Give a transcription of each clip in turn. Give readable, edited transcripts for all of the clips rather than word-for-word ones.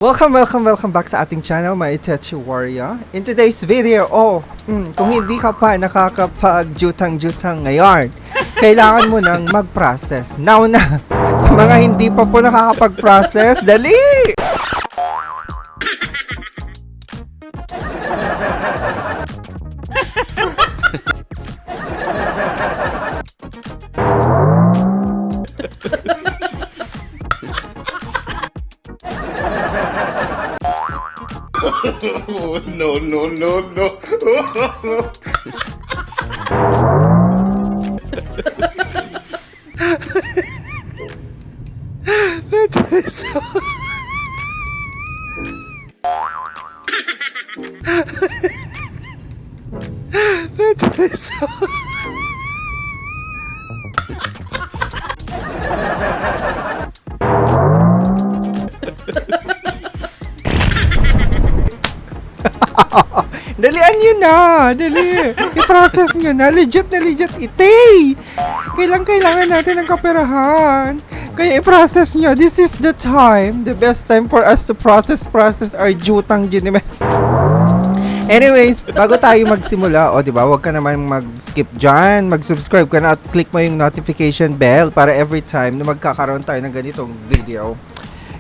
Welcome back sa ating channel, my Itachi Warrior. In today's video, kung hindi ka pa nakakapag-jutang ngayon, kailangan mo nang mag-process. Now na! Sa mga hindi pa po nakakapag-process, dali! Oh, no. Dalian nyo na! Dali! I-process nyo na! Legit itay! Kailangan natin ng kaperahan. Kaya i-process nyo. This is the time. The best time for us to process our jutang ginimes. Anyways, bago tayo magsimula, diba, wag ka naman mag-skip dyan. Mag-subscribe ka na at click mo yung notification bell para every time na magkakaroon tayo ng ganitong video,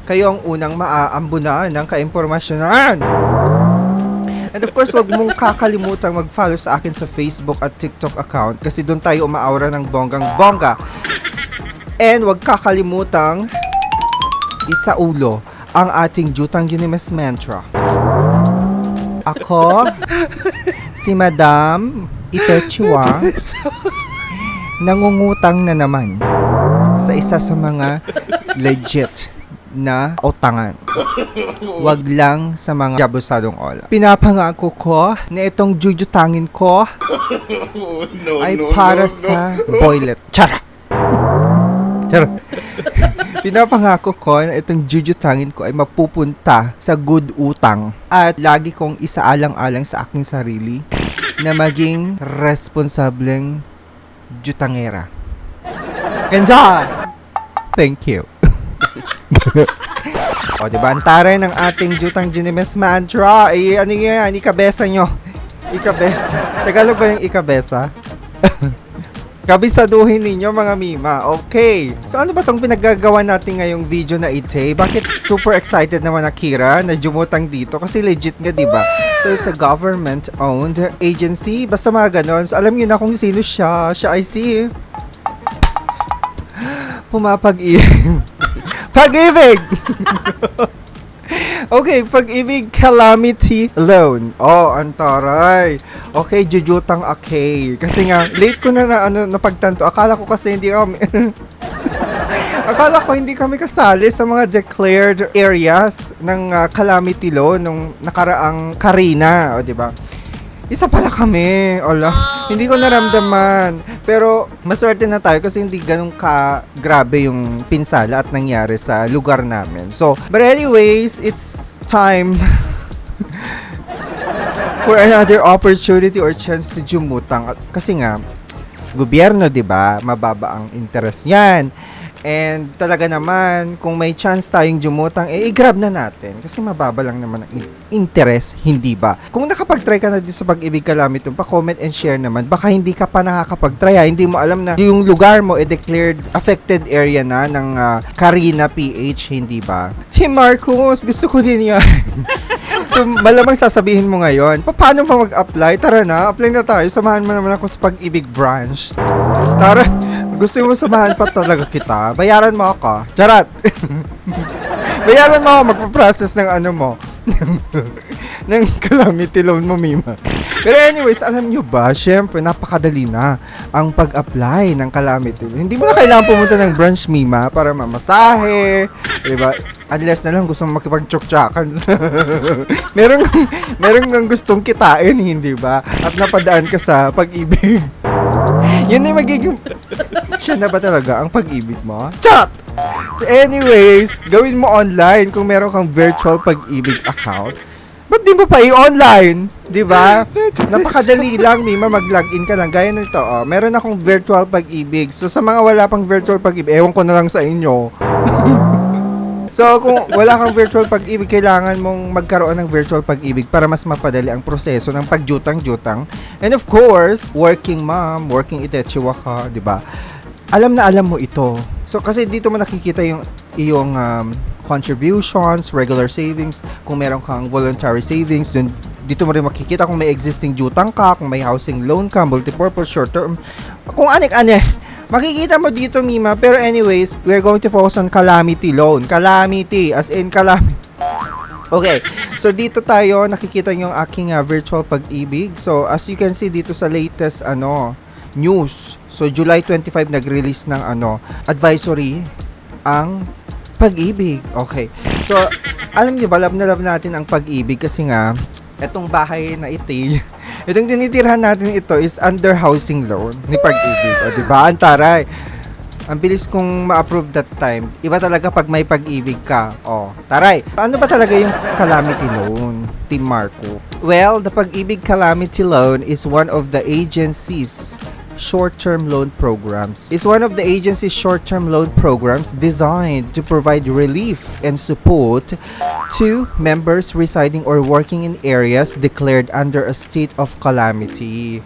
kayo ang unang maaambunan ng kaimpormasyonan. And of course, wag mong kakalimutan mag-follow sa akin sa Facebook at TikTok account kasi doon tayo umaaura ng bonggang-bongga. And wag kakalimutang isaulo ang ating Jutang Ginimes mantra. Ako, si Madam Itachi Wang, nangungutang na naman sa isa sa mga legit na utangan. Wag lang sa mga jabusadong ola. Pinapangako ko na itong jujutangin ko ay para sa boylet. Char! Pinapangako ko na itong jujutangin ko ay mapupunta sa good utang at lagi kong isaalang-alang sa aking sarili na maging responsableng jutangera. And thank you. Diba? Ang taray ng ating Jutang Ginimes mantra. Ano yan? Ikabesa nyo. Ikabesa. Tagalog ba yung ikabesa? Kabisaduhin ninyo mga mima. Okay. So ano ba tong pinaggagawa natin ngayong video na ite? Bakit super excited naman Akira na jumutang dito? Kasi legit nga, diba? So it's a government-owned agency. Basta mga ganon. So alam nyo na kung sino siya. Siya ay si Pumapag-ibig. Pag-ibig! Okay, Pag-ibig Calamity Loan. Antaray. Okay, jujutang okay. Kasi nga, late ko na napagtanto. Akala ko kasi hindi kami kasali sa mga declared areas ng calamity loan nung nakaraang Karina, diba? Isa pala kami. Hindi ko naramdaman. Pero maswerte na tayo kasi hindi ganun ka-grabe yung pinsala at nangyari sa lugar namin. So, but anyways, it's time for another opportunity or chance to jumutang. Kasi nga, gobyerno, diba? Mababa ang interest yan. And talaga naman, kung may chance tayong jumutang, i-grab na natin. Kasi mababa lang naman ang interest, hindi ba? Kung nakapag-try ka na din sa Pag-ibig Calamity, pa-comment and share naman. Baka hindi ka pa nakakapag-try, hindi mo alam na yung lugar mo declared affected area na ng Karina PH, hindi ba? Si Marcos, gusto ko din yan. So, malamang sasabihin mo ngayon, paano pa mag-apply? Tara na, apply na tayo. Samahan mo naman ako sa Pag-ibig branch. Tara, gusto mo samahan pa talaga kita? Bayaran mo ako. Charat! Bayaran mo ako, magpa-process ng ano mo. ng calamity loan mo, Mima. Pero anyways, alam nyo ba, syempre, napakadali na ang pag-apply ng calamity loan. Hindi mo na kailangan pumunta ng branch, Mima, para mamasahe, diba? Unless na lang gusto mong makipag-tsuktsakan. meron kang gustong kitain, hindi ba? At napadaan ka sa Pag-ibig. Yun ay magiging siya na ba talaga ang pag-ibig mo? Chat! So anyways, gawin mo online kung meron kang virtual Pag-ibig account. Ba't di mo pa i-online? Di ba? Napakadali lang, Mima, mag-login ka lang. Gaya nito, meron akong virtual Pag-ibig. So sa mga wala pang virtual Pag-ibig, ewan ko na lang sa inyo. So, kung wala kang virtual pag-ibig, kailangan mong magkaroon ng virtual pag-ibig para mas mapadali ang proseso ng pagjutang-jutang. And of course, working mom, working itechiwa ka, di ba? Alam na alam mo ito. So, kasi dito mo nakikita yung iyong contributions, regular savings, kung meron kang voluntary savings, dito mo rin makikita kung may existing jutang ka, kung may housing loan ka, multipurpose, short term, kung anik-ane. Makikita mo dito, Mima. Pero anyways, we're going to focus on calamity loan. Calamity, as in calamity. Okay, so dito tayo, nakikita yung aking virtual pag-ibig. So, as you can see dito sa latest, news. So, July 25, nag-release ng, advisory ang pag-ibig. Okay. So, alam niyo ba, love na love natin ang pag-ibig kasi nga, etong bahay na ito, itong tinitirhan natin ito is under housing loan ni pag-ibig. O, diba? Ang taray. Ang bilis kong ma-approve that time. Iba talaga pag may pag-ibig ka. O, taray. Ano ba talaga yung calamity loan, Team Marco? Well, the Pag-ibig Calamity Loan is one of the agency's short-term loan programs. It's one of the agency's short-term loan programs designed to provide relief and support to members residing or working in areas declared under a state of calamity.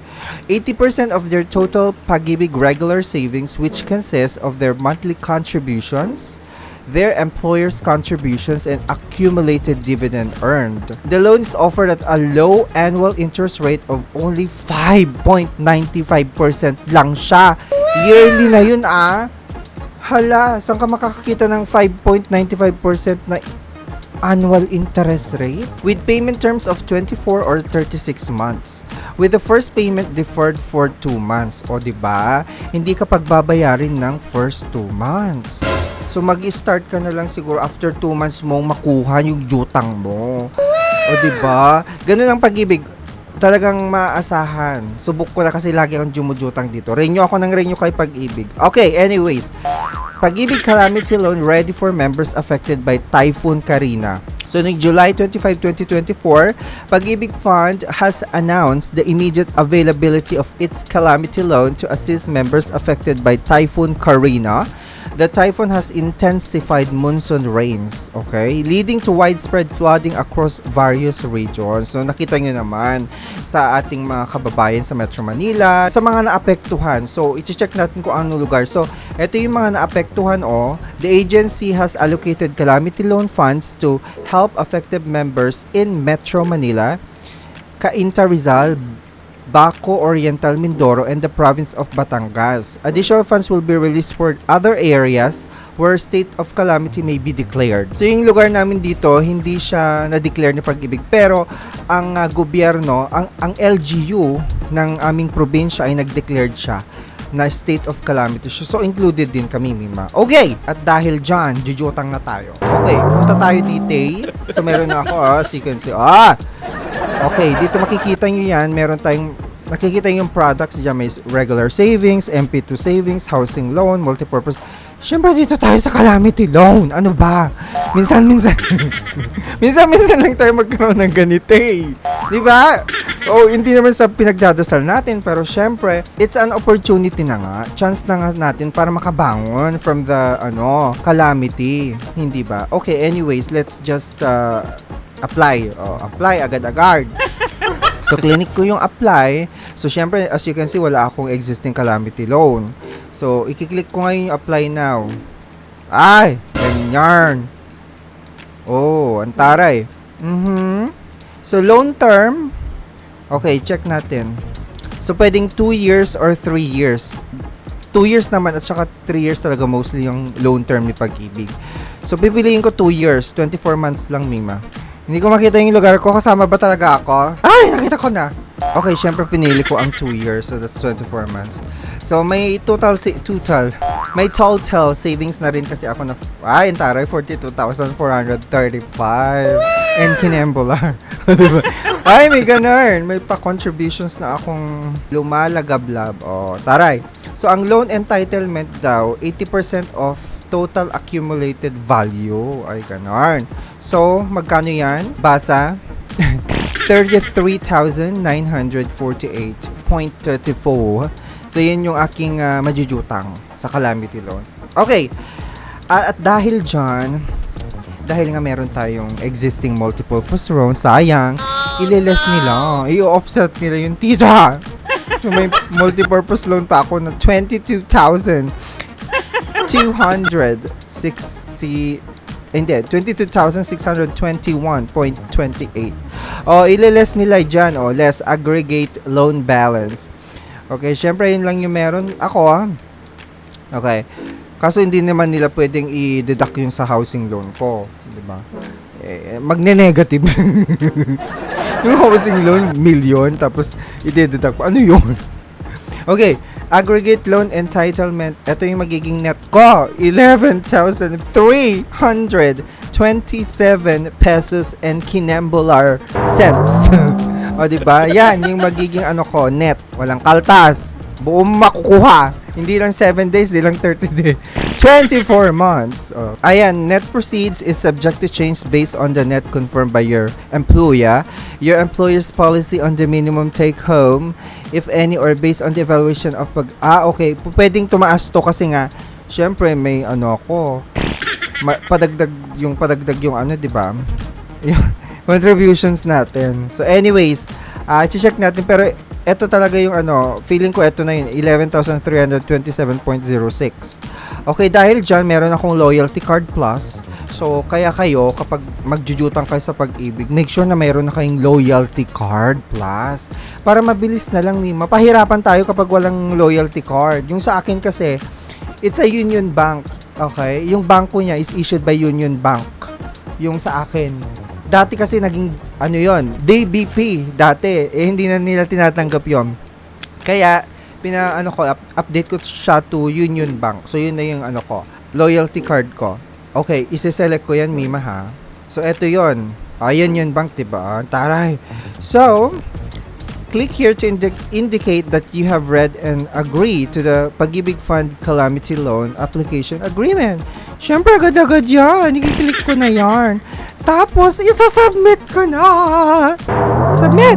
80% of their total Pag-ibig regular savings, which consists of their monthly contributions, their employer's contributions, and accumulated dividend earned. The loan is offered at a low annual interest rate of only 5.95% lang siya. Yearly na yun Hala, saan ka makakakita ng 5.95% na annual interest rate? With payment terms of 24 or 36 months. With the first payment deferred for 2 months. O diba? Hindi ka pagbabayarin ng first 2 months. So, mag-start ka na lang siguro after 2 months mong makuha yung jutang mo. O, diba? Ganun ang pag-ibig. Talagang maasahan. Subok ko na kasi lagi akong jumujutang dito. Renew ako ng renew kay pag-ibig. Okay, anyways. Pag-ibig Calamity Loan ready for members affected by Typhoon Karina. So, noong July 25, 2024, Pag-ibig Fund has announced the immediate availability of its Calamity Loan to assist members affected by Typhoon Karina. The typhoon has intensified monsoon rains, okay, leading to widespread flooding across various regions. So, nakita nyo naman sa ating mga kababayan sa Metro Manila, sa mga naapektuhan. So, i-check natin kung anong lugar. So, ito yung mga naapektuhan, The agency has allocated calamity loan funds to help affected members in Metro Manila, Cainta Rizal, Baco Oriental Mindoro, and the province of Batangas. Additional funds will be released for other areas where state of calamity may be declared. So yung lugar namin dito, hindi siya na-declare ni Pag-ibig, pero ang gobyerno, ang LGU ng aming probinsya ay nag-declared siya na state of calamity. So included din kami, Mima. Okay, at dahil dyan, jujutang na tayo. Okay, punta tayo dito. So meron na ako, sequence. Okay, dito makikita nyo yan. Meron tayong, nakikita yung products dyan. May regular savings, MP2 savings, housing loan, multipurpose. Siyempre, dito tayo sa calamity loan. Ano ba? Minsan. minsan lang tayo magkaroon ng ganito Di ba? Hindi naman sa pinagdadasal natin. Pero siyempre, it's an opportunity na nga. Chance na nga natin para makabangon from the, calamity. Hindi ba? Okay, anyways, let's just, apply. Apply agad-agad. So, clinic ko yung apply. So, syempre, as you can see, wala akong existing calamity loan. So, i-click ko ngayon yung apply now. Ay! Ganyan. Ang taray. So, loan term. Okay, check natin. So, pwedeng 2 years or 3 years. 2 years naman at saka 3 years talaga mostly yung loan term ni Pag-ibig. So, pipiliin ko 2 years. 24 months lang, Mima. Hindi ko makita yung lugar ko. Kasama ba talaga ako? Ay, nakita ko na. Okay, syempre pinili ko ang 2 years. So, that's 24 months. So, may total savings na rin kasi ako na, ang taray, 42,435. And kinembular. Diba? Ay, may ganun. May pa-contributions na akong lumalagablab. Taray. So, ang loan entitlement daw, 80% of total accumulated value. Ay, ganun. So, magkano yan? Basa, 33,948.34. So, yan yung aking majujutang sa calamity loan. Okay. At dahil dyan, dahil nga meron tayong existing multipurpose loan, sayang, ililes nila, i-offset nila yung tita. So may multipurpose loan pa ako na 22,621.28. Ililes nila dyan, less aggregate loan balance. Okay, syempre yun lang yung meron ako, Okay. Kaso hindi naman nila pwedeng i-deduct yung sa housing loan ko, 'di ba? Magne-negative. Yung housing loan, million, tapos i-deduct ko. Ano yun? Okay, aggregate loan entitlement. Ito yung magiging net ko. 11,327 pesos and kinembular cents. O, diba? Yan, yung magiging ko, net. Walang kaltas. Buong makukuha. Hindi lang 7 days, hindi lang 30 days. 24 months. Ayan, net proceeds is subject to change based on the net confirmed by your employer, your employer's policy on the minimum take home, if any, or based on the evaluation of okay, pwedeng tumaas to kasi nga, syempre may ako, padagdag yung di ba? Yung contributions natin. So anyways, i-check natin, pero ito talaga yung feeling ko ito na yun, 11,327.06. Okay, dahil dyan, meron akong loyalty card plus. So, kaya kayo, kapag magjujutang kayo sa pag-ibig, make sure na meron na kayong loyalty card plus. Para mabilis na lang, mapahirapan tayo kapag walang loyalty card. Yung sa akin kasi, it's a Union Bank. Okay? Yung banko niya is issued by Union Bank. Yung sa akin. Dati kasi naging, DBP dati. Hindi na nila tinatanggap yon. Kaya, update ko siya to Union Bank. So, yun na yung loyalty card ko. Okay, isi-select ko yan, Mima, ha? So, eto yun. Union Bank, diba? Taray. So, click here to indicate that you have read and agree to the Pag-ibig Fund Calamity Loan Application Agreement. Siyempre, agad-agad yan. I-click ko na yan. Tapos, isa-submit ko na. Submit!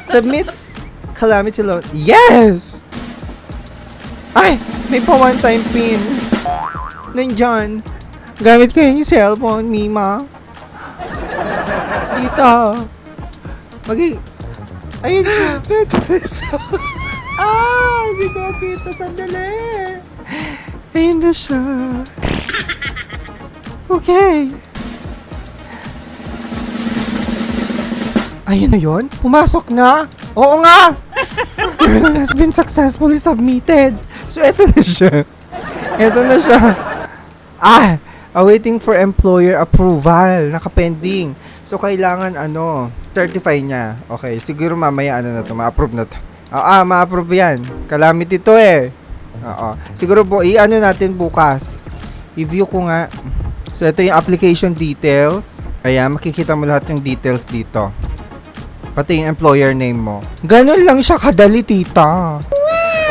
Submit Calamity Loan. Yes! Ay! May pa one-time pin. Nandyan. Gamit ko yung cellphone, Mima. Dito. Ayun siya. Hindi ko kita. Sandali. Ayun na siya. Okay. Ayun na yun? Pumasok na? Oo nga! Your loan has been successfully submitted. So, eto na siya. Awaiting for employer approval. Nakapending. So, kailangan certify niya. Okay, siguro mamaya ma-approve na to. Ma-approve yan. Calamity to Oo. Siguro po, natin bukas. I-view ko nga. So, ito yung application details. Ayan, makikita mo lahat yung details dito. Pati yung employer name mo. Ganun lang siya kadali, tita.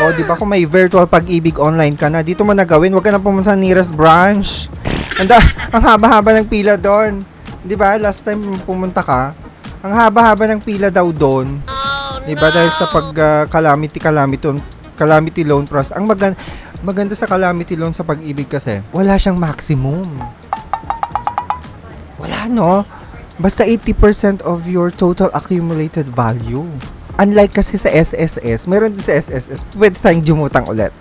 O, di ba kung may virtual pag-ibig online ka na, dito mo na gawin. Huwag ka na pumunta sa nearest branch. Ang haba-haba ng pila doon. Di ba? Last time pumunta ka, ang haba-haba ng pila daw doon. Di ba? Dahil sa calamity loan process. Ang maganda sa calamity loan sa pag-ibig kasi, wala siyang maximum. Wala, no? Basta 80% of your total accumulated value. Unlike kasi sa SSS, meron din sa SSS, pwede tayong jumutang ulit.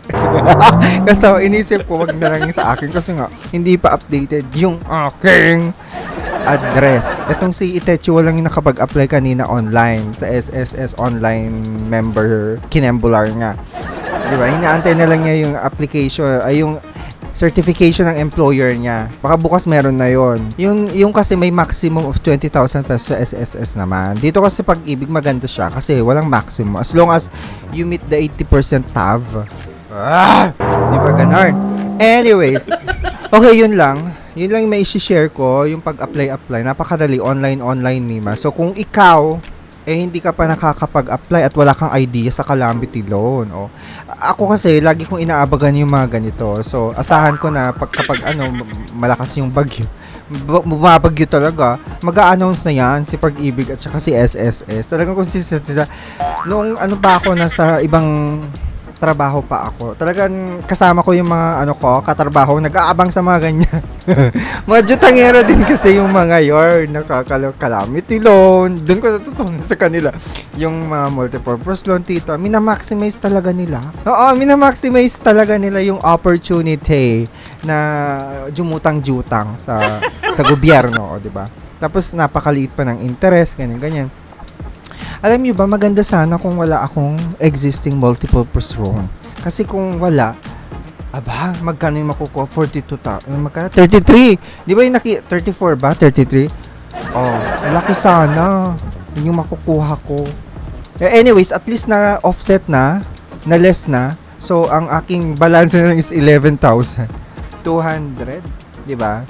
Kasi inisip ko, wag na lang sa akin kasi nga, hindi pa updated yung aking address. Itong si Itechi, walang nakapag-apply kanina online sa SSS online member kinembular nga. Diba? Hinaantay na lang niya yung application, yung certification ng employer niya. Baka bukas meron na yon. Yung kasi may maximum of 20,000 pesos sa SSS naman. Dito kasi pag-ibig maganda siya kasi walang maximum. As long as you meet the 80% TAV. Di ba ganon? Anyways. Okay, yun lang. Yun lang yung may share ko. Yung pag-apply. Napakadali. Online, Mima. So, kung ikaw hindi ka pa nakakapag-apply at wala kang idea sa calamity loan. Ako kasi, lagi kong inaabagan yung mga ganito. So, asahan ko na kapag malakas yung bagyo, bumabagyo talaga, mag-a-announce na yan si Pag-ibig at saka si SSS. Talagang consistent sila. Noong pa ako nasa ibang trabaho pa ako. Talagang kasama ko yung mga katrabaho, nag-aabang sa mga ganyan. Mga jutangero din kasi yung mga yorn, calamity loan. Doon ko natutunan sa kanila. Yung mga multipurpose loan, tita, minamaximize talaga nila. Oo, minamaximize talaga nila yung opportunity na jumutang-jutang sa gobyerno, di ba? Tapos napakaliit pa ng interest, ganyan-ganyan. Alam niyo ba, maganda sana kung wala akong existing multipurpose loan. Kasi kung wala, magkano yung makukuha? 33. Di ba yung 34 ba? 33? Oh, laki sana. Yun yung makukuha ko. Anyways, at least na offset na less na. So, ang aking balance na lang is 11,200. Di ba?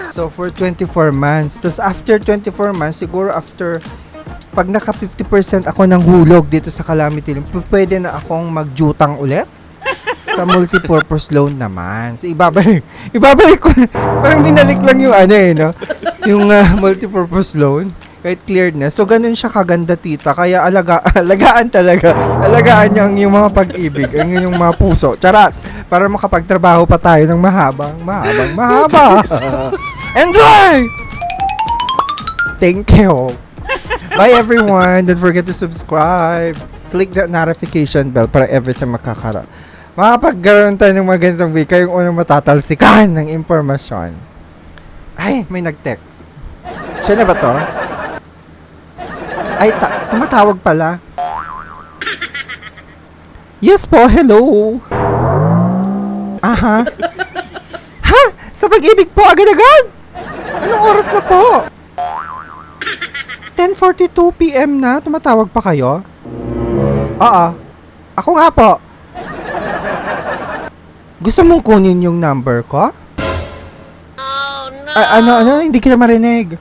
So for 24 months. Tapos after 24 months, siguro after pag naka 50% ako ng hulog dito sa calamity loan, pwede na akong magjutang ulit sa multipurpose loan naman. So ibabalik ko. Parang binalik lang yung no? Yung multipurpose loan. Kahit cleared na. So ganun siya kaganda, tita. Kaya alagaan talaga. Alagaan niya yung mga pag-ibig, yung mga puso. Charat! Para makapagtrabaho pa tayo ng mahaba. Enjoy! Thank you. Bye everyone. Don't forget to subscribe. Click the notification bell para every time makapagkaroon tayo ng mga ganitong video, kayong unang matatalsikan ng impormasyon. Ay, may nag-text. Siya na ba to? Ay, tumatawag pala. Yes po, hello. Aha. Ha? Sa pag-ibig po, agad-agad? Anong oras na po? 10:42 PM na? Tumatawag pa kayo? Oo. Ako nga po. Gusto mong kunin yung number ko? Oh no! Ano? Hindi kita marinig.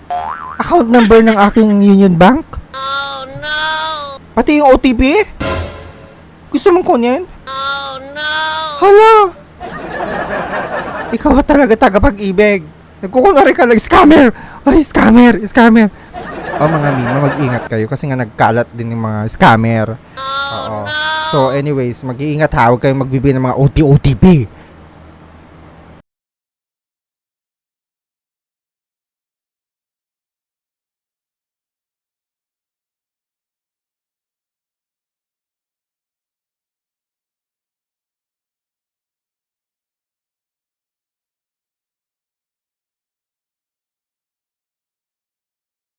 Account number ng aking Union Bank? Oh no! Pati yung OTP? Gusto mong kunin? Oh no! Hala! Ikaw ba talaga tagapag-ibig? Nagkukunwari ka lang, scammer! Ay, scammer! Mga mima, mag-ingat kayo kasi nga nagkalat din yung mga scammer. Oo. So anyways, mag-iingat ha, huwag kayong magbibigay ng mga OTP.